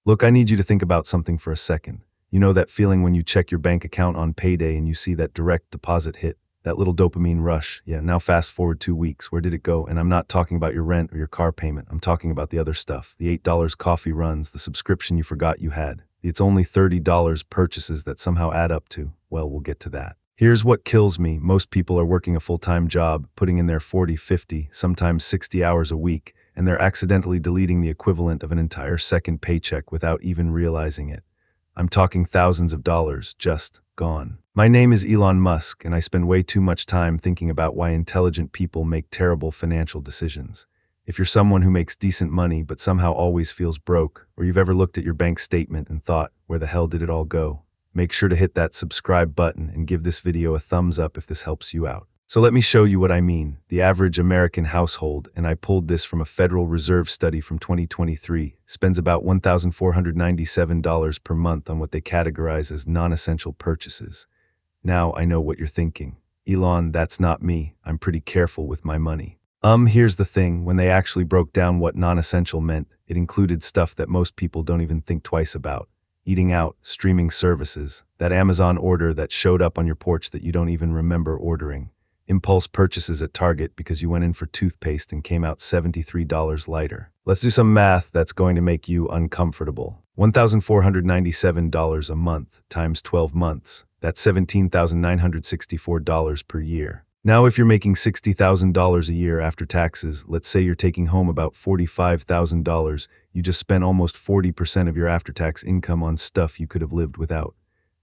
Look, I need you to think about something for a second. You know that feeling when you check your bank account on payday and you see that direct deposit hit? That little dopamine rush. Yeah, now fast forward 2 weeks. Where did it go? And I'm not talking about your rent or your car payment. I'm talking about the other stuff. The $8 coffee runs, the subscription you forgot you had. It's only $30 purchases that somehow add up to. Well, we'll get to that. Here's what kills me. Most people are working a full-time job, putting in their 40, 50, sometimes 60 hours a week, and they're accidentally deleting the equivalent of an entire second paycheck without even realizing it. I'm talking thousands of dollars just gone. My name is Elon Musk, and I spend way too much time thinking about why intelligent people make terrible financial decisions. If you're someone who makes decent money but somehow always feels broke, or you've ever looked at your bank statement and thought, where the hell did it all go? Make sure to hit that subscribe button and give this video a thumbs up if this helps you out. So let me show you what I mean. The average American household, and I pulled this from a Federal Reserve study from 2023, spends about $1,497 per month on what they categorize as non-essential purchases. Now I know what you're thinking. Elon, that's not me. I'm pretty careful with my money. Here's the thing. When they actually broke down what non-essential meant, it included stuff that most people don't even think twice about. Eating out, streaming services, that Amazon order that showed up on your porch that you don't even remember ordering. Impulse purchases at Target because you went in for toothpaste and came out $73 lighter. Let's do some math that's going to make you uncomfortable. $1,497 a month times 12 months. That's $17,964 per year. Now, if you're making $60,000 a year after taxes, let's say you're taking home about $45,000, you just spent almost 40% of your after-tax income on stuff you could have lived without.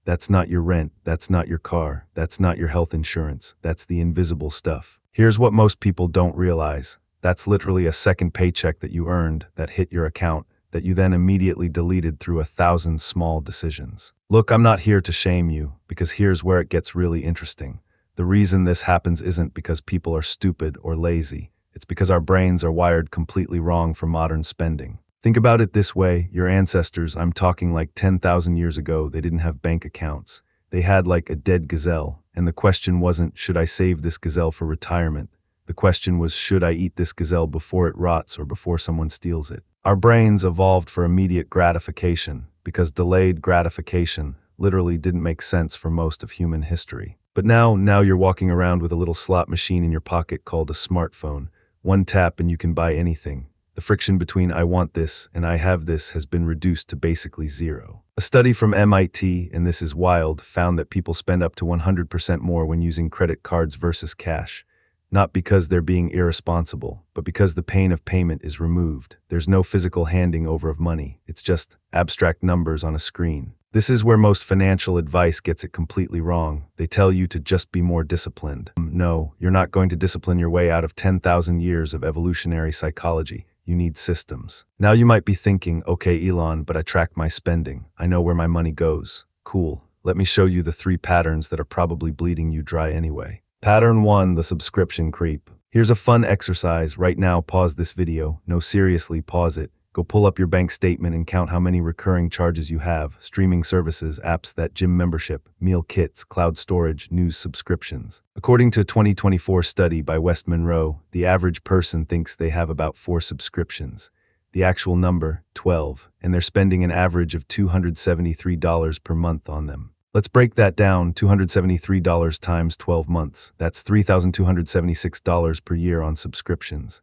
That's not your rent, that's not your car, that's not your health insurance, that's the invisible stuff. Here's what most people don't realize. That's literally a second paycheck that you earned, that hit your account, that you then immediately deleted through 1,000 small decisions. Look, I'm not here to shame you, because here's where it gets really interesting. The reason this happens isn't because people are stupid or lazy. It's because our brains are wired completely wrong for modern spending. Think about it this way. Your ancestors, I'm talking like 10,000 years ago, they didn't have bank accounts. They had like a dead gazelle. And the question wasn't, should I save this gazelle for retirement? The question was, should I eat this gazelle before it rots or before someone steals it? Our brains evolved for immediate gratification because delayed gratification literally didn't make sense for most of human history. But now you're walking around with a little slot machine in your pocket called a smartphone. One tap and you can buy anything. The friction between I want this and I have this has been reduced to basically zero. A study from MIT, and this is wild, found that people spend up to 100% more when using credit cards versus cash. Not because they're being irresponsible, but because the pain of payment is removed. There's no physical handing over of money. It's just abstract numbers on a screen. This is where most financial advice gets it completely wrong. They tell you to just be more disciplined. No, you're not going to discipline your way out of 10,000 years of evolutionary psychology. You need systems. Now you might be thinking, okay, Elon, but I track my spending. I know where my money goes. Cool. Let me show you the 3 patterns that are probably bleeding you dry anyway. Pattern 1, the subscription creep. Here's a fun exercise. Right now, pause this video. No, seriously, pause it. Go pull up your bank statement and count how many recurring charges you have. Streaming services, apps, that gym membership, meal kits, cloud storage, news subscriptions. According to a 2024 study by West Monroe, the average person thinks they have about 4 subscriptions. The actual number, 12, and they're spending an average of $273 per month on them. Let's break that down. $273 times 12 months. That's $3,276 per year on subscriptions.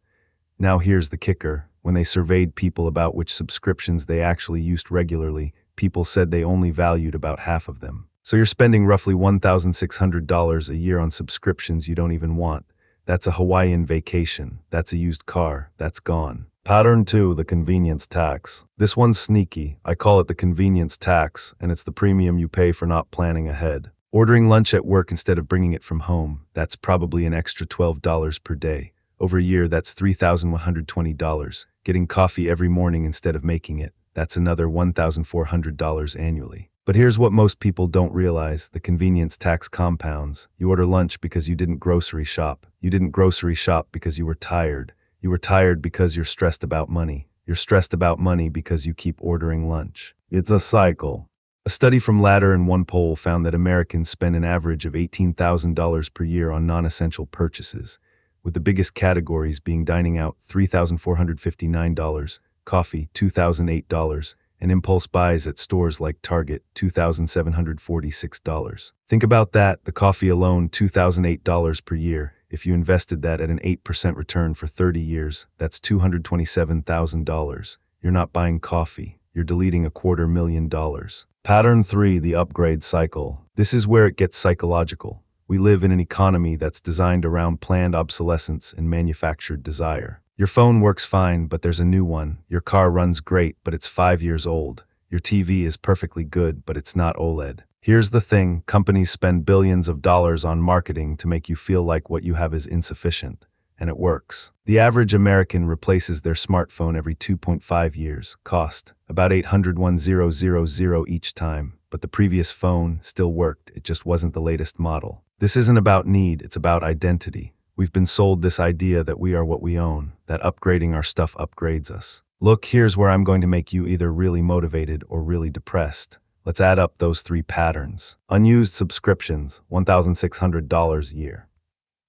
Now here's the kicker. When they surveyed people about which subscriptions they actually used regularly, people said they only valued about half of them. So you're spending roughly $1,600 a year on subscriptions you don't even want. That's a Hawaiian vacation. That's a used car. That's gone. Pattern 2, the convenience tax. This one's sneaky. I call it the convenience tax, and it's the premium you pay for not planning ahead. Ordering lunch at work instead of bringing it from home. That's probably an extra $12 per day. Over a year, that's $3,120. Getting coffee every morning instead of making it. That's another $1,400 annually. But here's what most people don't realize. The convenience tax compounds. You order lunch because you didn't grocery shop. You didn't grocery shop because you were tired. You were tired because you're stressed about money. You're stressed about money because you keep ordering lunch. It's a cycle. A study from Ladder and OnePoll found that Americans spend an average of $18,000 per year on non-essential purchases, with the biggest categories being dining out, $3,459, coffee, $2,008, and impulse buys at stores like Target, $2,746. Think about that, the coffee alone, $2,008 per year. If you invested that at an 8% return for 30 years, that's $227,000. You're not buying coffee, you're deleting $250,000. Pattern 3, the upgrade cycle. This is where it gets psychological. We live in an economy that's designed around planned obsolescence and manufactured desire. Your phone works fine, but there's a new one. Your car runs great, but it's 5 years old. Your TV is perfectly good, but it's not OLED. Here's the thing, companies spend billions of dollars on marketing to make you feel like what you have is insufficient. And it works. The average American replaces their smartphone every 2.5 years. Cost about $801,000 each time, but the previous phone still worked, it just wasn't the latest model. This isn't about need, it's about identity. We've been sold this idea that we are what we own, that upgrading our stuff upgrades us. Look, here's where I'm going to make you either really motivated or really depressed. Let's add up those 3 patterns. Unused subscriptions, $1,600 a year.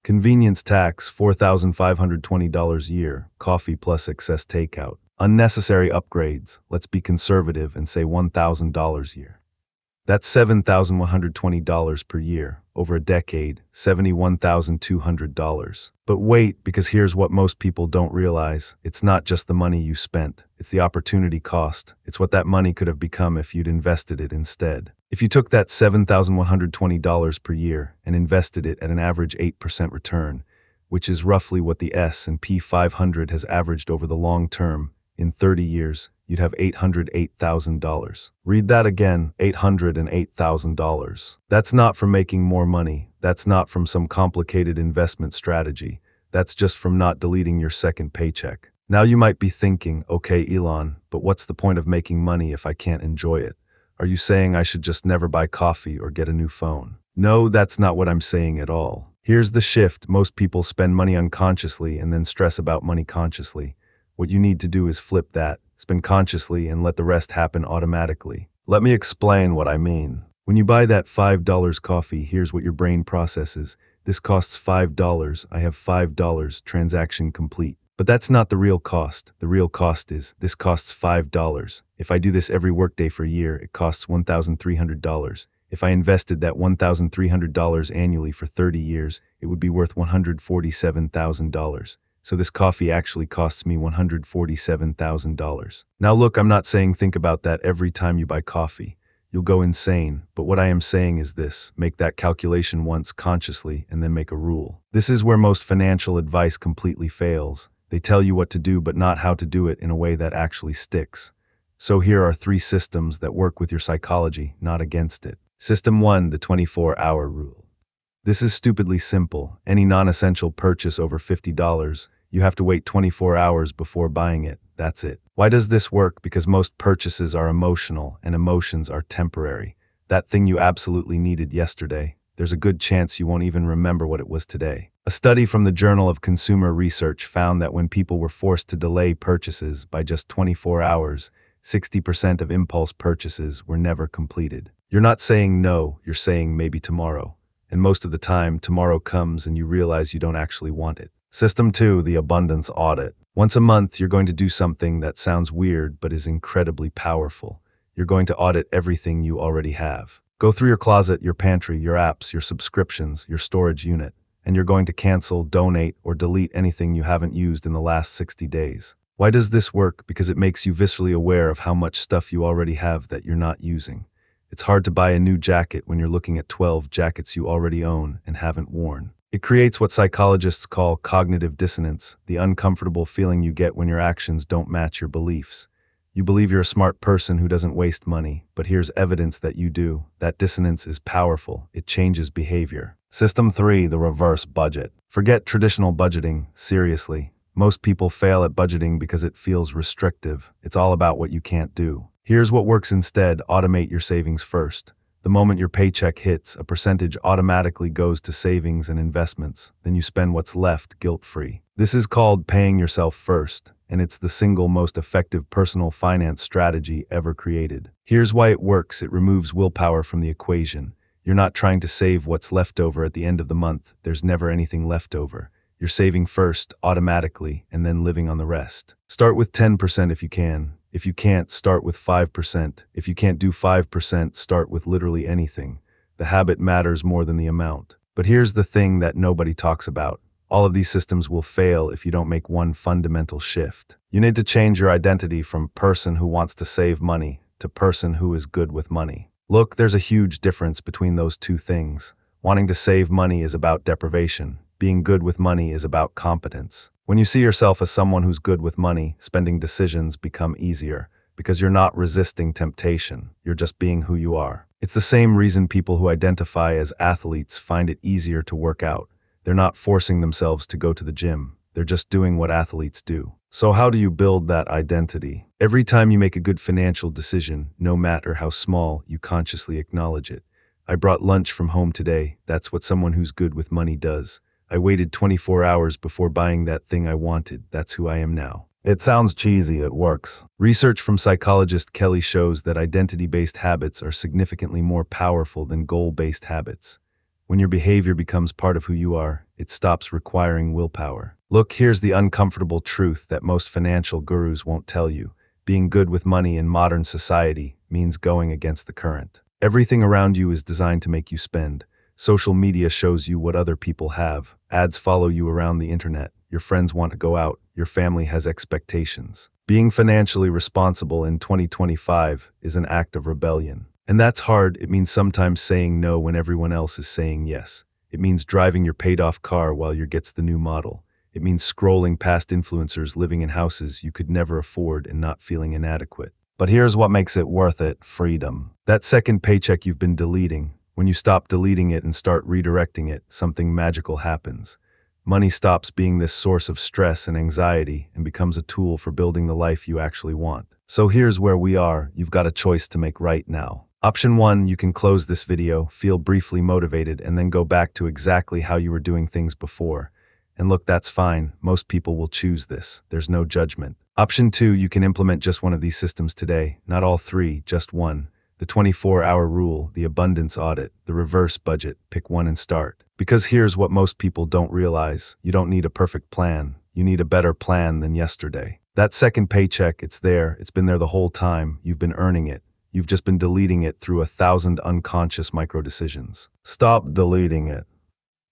Convenience tax, $4,520 a year, coffee plus excess takeout. Unnecessary upgrades, let's be conservative and say $1,000 a year. That's $7,120 per year. Over a decade, $71,200. But wait, because here's what most people don't realize. It's not just the money you spent. It's the opportunity cost. It's what that money could have become if you'd invested it instead. If you took that $7,120 per year and invested it at an average 8% return, which is roughly what the S&P 500 has averaged over the long term, in 30 years, you'd have $808,000. Read that again, $808,000. That's not from making more money. That's not from some complicated investment strategy. That's just from not deleting your second paycheck. Now you might be thinking, okay, Elon, but what's the point of making money if I can't enjoy it? Are you saying I should just never buy coffee or get a new phone? No, that's not what I'm saying at all. Here's the shift. Most people spend money unconsciously and then stress about money consciously. What you need to do is flip that, spend consciously and let the rest happen automatically. Let me explain what I mean. When you buy that $5 coffee, here's what your brain processes. This costs $5, I have $5, transaction complete. But that's not the real cost. The real cost is, this costs $5. If I do this every workday for a year, it costs $1,300. If I invested that $1,300 annually for 30 years, it would be worth $147,000. So this coffee actually costs me $147,000. Now look, I'm not saying think about that every time you buy coffee. You'll go insane, but what I am saying is this, make that calculation once consciously and then make a rule. This is where most financial advice completely fails. They tell you what to do but not how to do it in a way that actually sticks. So here are 3 systems that work with your psychology, not against it. System 1, the 24-hour rule. This is stupidly simple. Any non-essential purchase over $50, you have to wait 24 hours before buying it. That's it. Why does this work? Because most purchases are emotional, and emotions are temporary. That thing you absolutely needed yesterday, there's a good chance you won't even remember what it was today. A study from the Journal of Consumer Research found that when people were forced to delay purchases by just 24 hours, 60% of impulse purchases were never completed. You're not saying no, you're saying maybe tomorrow. And most of the time, tomorrow comes and you realize you don't actually want it. System 2, the abundance audit. Once a month, you're going to do something that sounds weird but is incredibly powerful. You're going to audit everything you already have. Go through your closet, your pantry, your apps, your subscriptions, your storage unit, and you're going to cancel, donate, or delete anything you haven't used in the last 60 days. Why does this work? Because it makes you viscerally aware of how much stuff you already have that you're not using. It's hard to buy a new jacket when you're looking at 12 jackets you already own and haven't worn. It creates what psychologists call cognitive dissonance, the uncomfortable feeling you get when your actions don't match your beliefs. You believe you're a smart person who doesn't waste money, but here's evidence that you do. That dissonance is powerful. It changes behavior. System 3, the reverse budget. Forget traditional budgeting, seriously. Most people fail at budgeting because it feels restrictive. It's all about what you can't do. Here's what works instead. Automate your savings first. The moment your paycheck hits, a percentage automatically goes to savings and investments. Then you spend what's left guilt-free. This is called paying yourself first, and it's the single most effective personal finance strategy ever created. Here's why it works. It removes willpower from the equation. You're not trying to save what's left over at the end of the month. There's never anything left over. You're saving first, automatically, and then living on the rest. Start with 10% if you can. If you can't, start with 5%. If you can't do 5%, start with literally anything. The habit matters more than the amount. But here's the thing that nobody talks about. All of these systems will fail if you don't make one fundamental shift. You need to change your identity from person who wants to save money to person who is good with money. Look, there's a huge difference between those two things. Wanting to save money is about deprivation. Being good with money is about competence. When you see yourself as someone who's good with money, spending decisions become easier because you're not resisting temptation. You're just being who you are. It's the same reason people who identify as athletes find it easier to work out. They're not forcing themselves to go to the gym. They're just doing what athletes do. So how do you build that identity? Every time you make a good financial decision, no matter how small, you consciously acknowledge it. I brought lunch from home today. That's what someone who's good with money does. I waited 24 hours before buying that thing I wanted. That's who I am now. It sounds cheesy, it works. Research from psychologist Kelly shows that identity-based habits are significantly more powerful than goal-based habits. When your behavior becomes part of who you are, it stops requiring willpower. Look, here's the uncomfortable truth that most financial gurus won't tell you. Being good with money in modern society means going against the current. Everything around you is designed to make you spend. Social media shows you what other people have. Ads follow you around the internet. Your friends want to go out. Your family has expectations. Being financially responsible in 2025 is an act of rebellion. And that's hard. It means sometimes saying no when everyone else is saying yes. It means driving your paid-off car while your gets the new model. It means scrolling past influencers living in houses you could never afford and not feeling inadequate. But here's what makes it worth it: freedom. That second paycheck you've been deleting, when you stop deleting it and start redirecting it, something magical happens. Money stops being this source of stress and anxiety and becomes a tool for building the life you actually want. So here's where we are. You've got a choice to make right now. Option 1, you can close this video, feel briefly motivated, and then go back to exactly how you were doing things before. And look, that's fine. Most people will choose this. There's no judgment. Option 2, you can implement just one of these systems today. Not all three, just one. The 24-hour rule, the abundance audit, the reverse budget. Pick one and start. Because here's what most people don't realize. You don't need a perfect plan. You need a better plan than yesterday. That second paycheck, it's there. It's been there the whole time. You've been earning it. You've just been deleting it through 1,000 unconscious micro-decisions. Stop deleting it.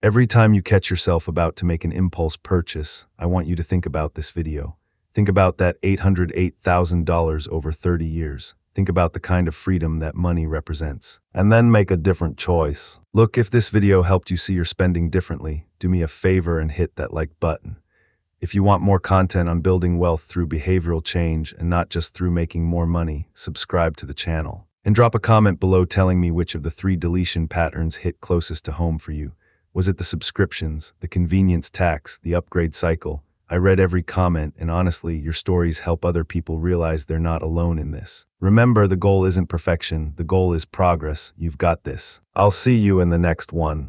Every time you catch yourself about to make an impulse purchase, I want you to think about this video. Think about that $808,000 over 30 years. Think about the kind of freedom that money represents. And then make a different choice. Look, if this video helped you see your spending differently, do me a favor and hit that like button. If you want more content on building wealth through behavioral change and not just through making more money, subscribe to the channel. And drop a comment below telling me which of the 3 deletion patterns hit closest to home for you. Was it the subscriptions, the convenience tax, the upgrade cycle? I read every comment, and honestly, your stories help other people realize they're not alone in this. Remember, the goal isn't perfection, the goal is progress. You've got this. I'll see you in the next one.